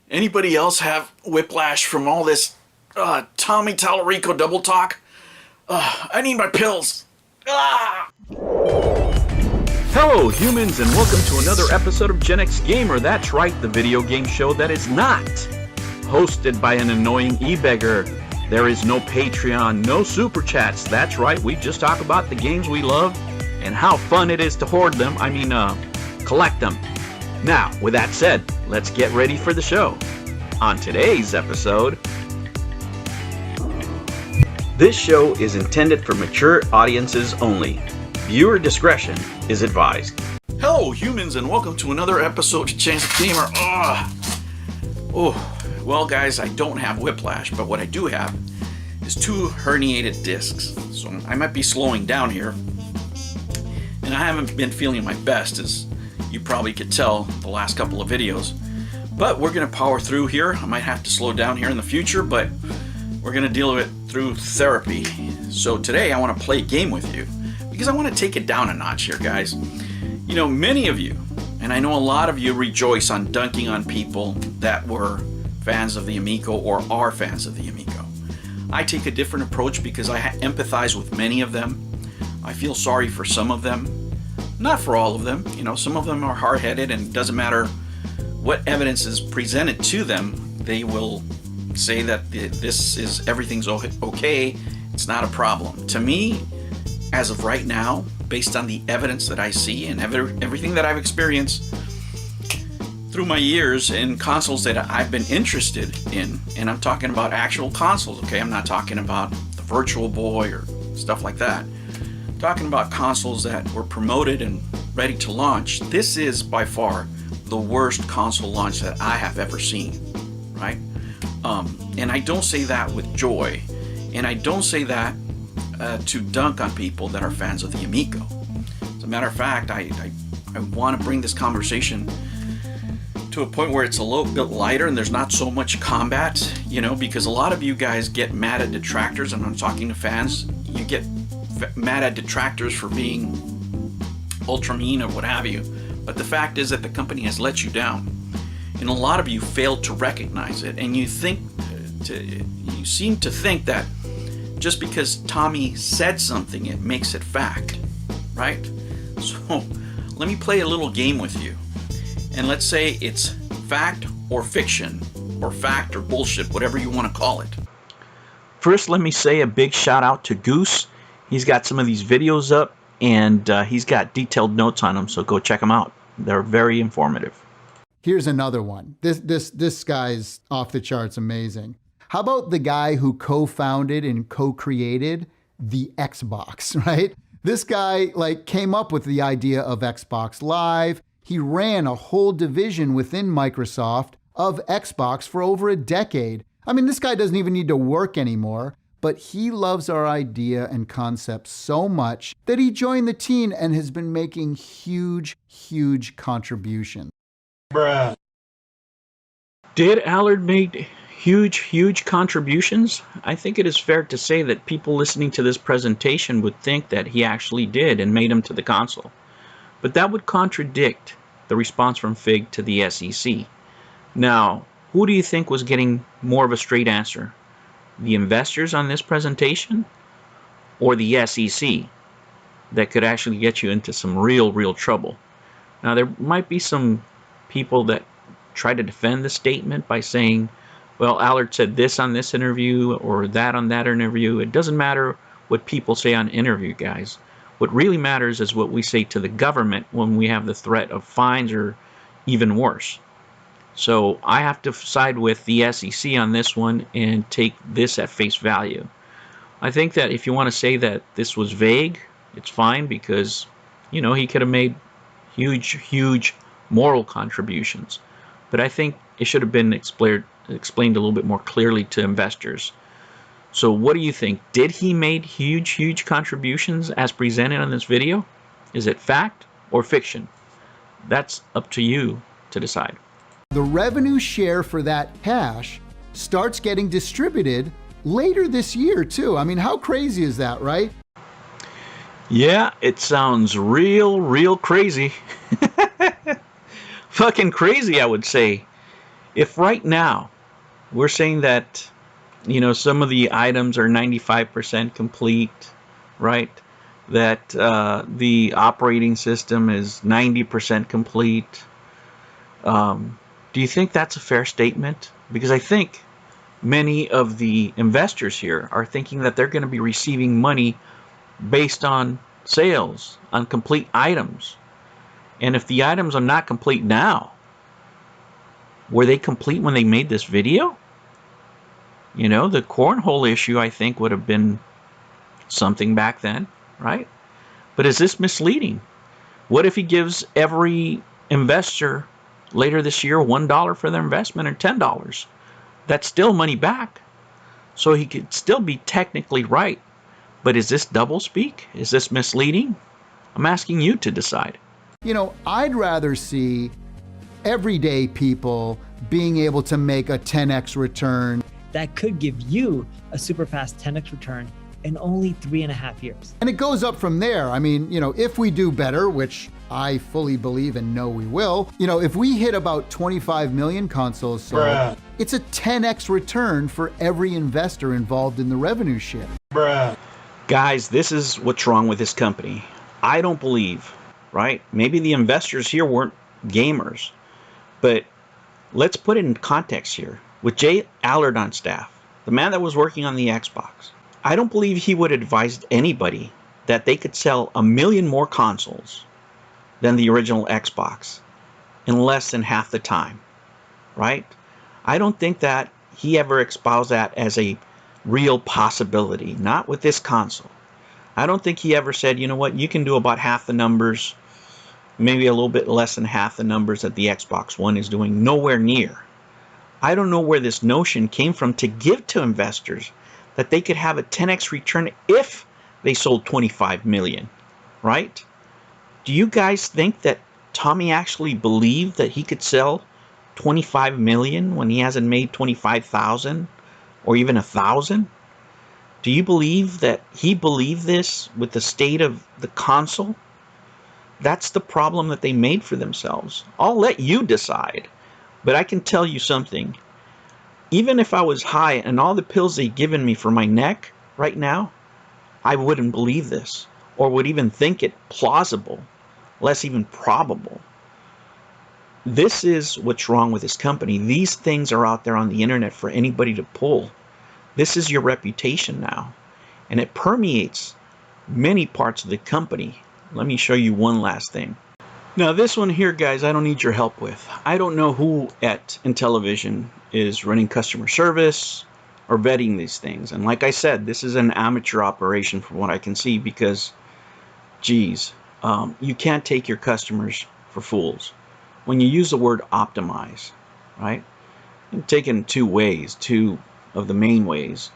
Anybody else have whiplash from all this Tommy Tallarico double talk? I need my pills. Ah! Hello, humans, and welcome to another episode of Gen X Gamer. That's right, the video game show that is not hosted by an annoying e-beggar. There is no Patreon, no Super Chats. That's right, we just talk about the games we love and how fun it is to hoard them. Collect them. Now, with that said, let's get ready for the show. On today's episode, this show is intended for mature audiences only. Viewer discretion is advised. Hello, humans, and welcome to another episode of Gen X Gamer. Well, guys, I don't have whiplash, but what I do have is 2 herniated discs. So I might be slowing down here, and I haven't been feeling my best, as you probably could tell the last couple of videos. But we're going to power through here. I might have to slow down here in the future, but we're going to deal with it through therapy. So today I want to play a game with you because I want to take it down a notch here, guys. You know, many of you, and I know a lot of you, rejoice on dunking on people that were fans of the Amico or are fans of the Amico. I take a different approach because I empathize with many of them. I feel sorry for some of them. Not for all of them. You know, some of them are hard-headed, and it doesn't matter what evidence is presented to them, they will say that everything's okay, it's not a problem. To me, as of right now, based on the evidence that I see and everything that I've experienced through my years in consoles that I've been interested in, and I'm talking about actual consoles, okay? I'm not talking about the Virtual Boy or stuff like that. I'm talking about consoles that were promoted and ready to launch. This is by far the worst console launch that I have ever seen, right? And I don't say that with joy, and I don't say that to dunk on people that are fans of the Amico. As a matter of fact, I want to bring this conversation to a point where it's a little bit lighter and there's not so much combat, you know, because a lot of you guys get mad at detractors, and I'm talking to fans. You get mad at detractors for being ultra mean or what have you. But the fact is that the company has let you down, and a lot of you failed to recognize it. And you seem to think that just because Tommy said something, it makes it fact, right? So let me play a little game with you, and let's say it's fact or fiction, or fact or bullshit, whatever you want to call it. First, let me say a big shout out to Goose. He's got some of these videos up, and he's got detailed notes on them, so go check them out. They're very informative. Here's another one. This guy's off the charts amazing. How about the guy who co-founded and co-created the Xbox, right? This guy came up with the idea of Xbox Live. He ran a whole division within Microsoft of Xbox for over a decade. I mean, this guy doesn't even need to work anymore, but he loves our idea and concept so much that he joined the team and has been making huge contributions. Bruh. Did Allard make huge contributions? I think it is fair to say that people listening to this presentation would think that he actually did and made him to the console. But that would contradict the response from Fig to the SEC. Now, who do you think was getting more of a straight answer? The investors on this presentation, or the SEC, that could actually get you into some real trouble? Now, there might be some people that try to defend the statement by saying, well, Allard said this on this interview or that on that interview. It doesn't matter what people say on interview, guys. What really matters is what we say to the government when we have the threat of fines or even worse. So I have to side with the SEC on this one and take this at face value. I think that if you want to say that this was vague, it's fine, because, you know, he could have made huge moral contributions. But I think it should have been explained a little bit more clearly to investors. So what do you think? Did he make huge contributions as presented on this video? Is it fact or fiction? That's up to you to decide. The revenue share for that cash starts getting distributed later this year too. I mean, how crazy is that, right? Yeah, it sounds real crazy. Fucking crazy, I would say. If right now we're saying that, some of the items are 95% complete, right? That the operating system is 90% complete. Do you think that's a fair statement? Because I think many of the investors here are thinking that they're going to be receiving money based on sales, on complete items. And if the items are not complete now, were they complete when they made this video? The cornhole issue, I think, would have been something back then, right? But is this misleading? What if he gives every investor later this year $1 for their investment or $10? That's still money back. So he could still be technically right. But is this doublespeak? Is this misleading? I'm asking you to decide. I'd rather see everyday people being able to make a 10x return. That could give you a super fast 10x return in only 3.5 years. And it goes up from there. I mean, if we do better, which I fully believe and know we will, if we hit about 25 million consoles sold, it's a 10x return for every investor involved in the revenue share. Guys, this is what's wrong with this company. I don't believe, right? Maybe the investors here weren't gamers, but let's put it in context here. With Jay Allard on staff, the man that was working on the Xbox, I don't believe he would have advised anybody that they could sell 1 million more consoles than the original Xbox in less than half the time, right? I don't think that he ever espoused that as a real possibility, not with this console. I don't think he ever said, you know what, you can do about half the numbers, maybe a little bit less than half the numbers that the Xbox One is doing, nowhere near. I don't know where this notion came from to give to investors that they could have a 10x return if they sold 25 million, right? Do you guys think that Tommy actually believed that he could sell 25 million when he hasn't made 25,000 or even 1,000? Do you believe that he believed this with the state of the console? That's the problem that they made for themselves. I'll let you decide. But I can tell you something. Even if I was high and all the pills they've given me for my neck right now, I wouldn't believe this or would even think it plausible, less even probable. This is what's wrong with this company. These things are out there on the internet for anybody to pull. This is your reputation now, and it permeates many parts of the company. Let me show you one last thing. Now this one here, guys, I don't need your help with. I don't know who at Intellivision is running customer service or vetting these things. And like I said, this is an amateur operation from what I can see because, geez, you can't take your customers for fools. When you use the word optimize, right? You can take it in two ways, two of the main ways.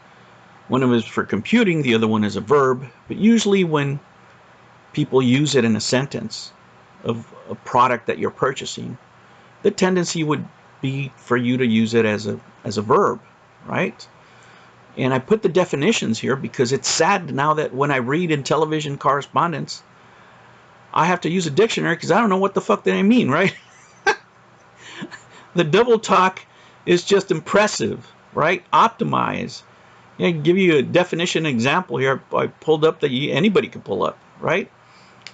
One of them is for computing, the other one is a verb. But usually when people use it in a sentence of a product that you're purchasing, the tendency would be for you to use it as a verb, right? And I put the definitions here because it's sad now that when I read Intellivision correspondence, I have to use a dictionary because I don't know what the fuck they mean, right? The double talk is just impressive, right? Optimize. I can give you a definition example here I pulled up that anybody could pull up, right?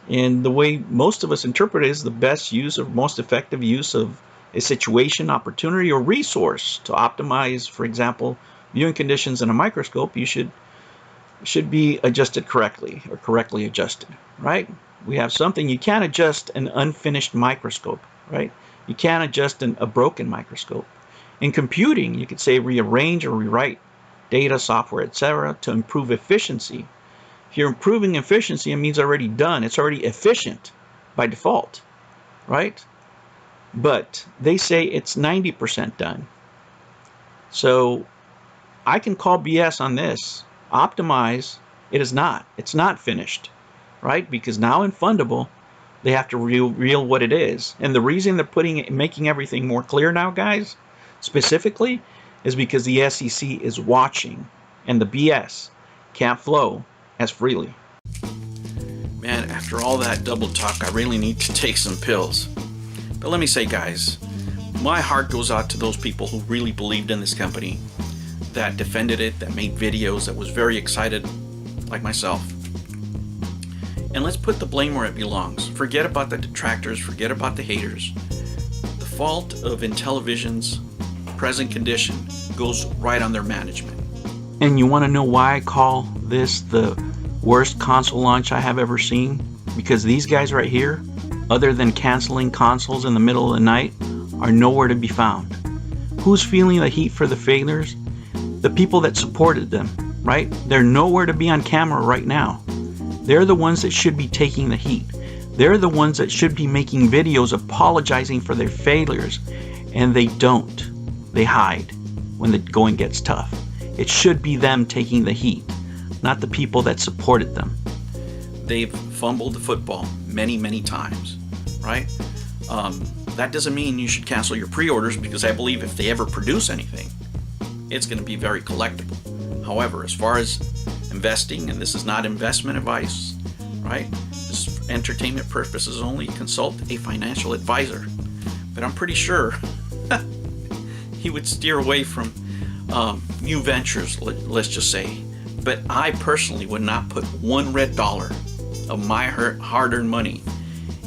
And the way most of us interpret it is the best use or most effective use of a situation, opportunity, or resource. To optimize, for example, viewing conditions in a microscope, you should be adjusted correctly or correctly adjusted, right? We have something, you can't adjust an unfinished microscope, right? You can't adjust a broken microscope. In computing, you could say rearrange or rewrite data, software, etc. to improve efficiency. If you're improving efficiency, it means already done. It's already efficient by default, right? But they say it's 90% done. So I can call BS on this. Optimize, it is not. It's not finished, right? Because now in Fundable, they have to reveal what it is. And the reason they're making everything more clear now, guys, specifically, is because the SEC is watching and the BS can't flow as freely. Man, after all that double talk, I really need to take some pills. But let me say, guys, my heart goes out to those people who really believed in this company, that defended it, that made videos, that was very excited, like myself. And let's put the blame where it belongs. Forget about the detractors, forget about the haters. The fault of Intellivision's present condition goes right on their management. And you want to know why I call this the worst console launch I have ever seen? Because these guys right here, other than canceling consoles in the middle of the night, are nowhere to be found. Who's feeling the heat for the failures? The people that supported them, right? They're nowhere to be on camera right now. They're the ones that should be taking the heat. They're the ones that should be making videos apologizing for their failures, and they don't. They hide when the going gets tough. It should be them taking the heat, not the people that supported them. They've fumbled the football many, many times, right? That doesn't mean you should cancel your pre-orders, because I believe if they ever produce anything, it's going to be very collectible. However, as far as investing, and this is not investment advice, right? This is for entertainment purposes only. Consult a financial advisor. But I'm pretty sure he would steer away from new ventures, let's just say. But I personally would not put one red dollar of my hard-earned money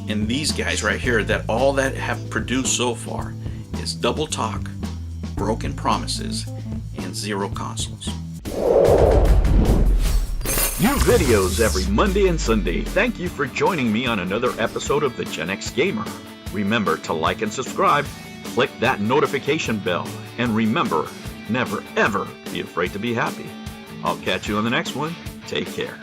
in these guys right here, that all that have produced so far is double talk, broken promises, and zero consoles. New videos every Monday and Sunday. Thank you for joining me on another episode of the Gen X Gamer. Remember to like and subscribe, click that notification bell, and remember, never ever be afraid to be happy. I'll catch you on the next one. Take care.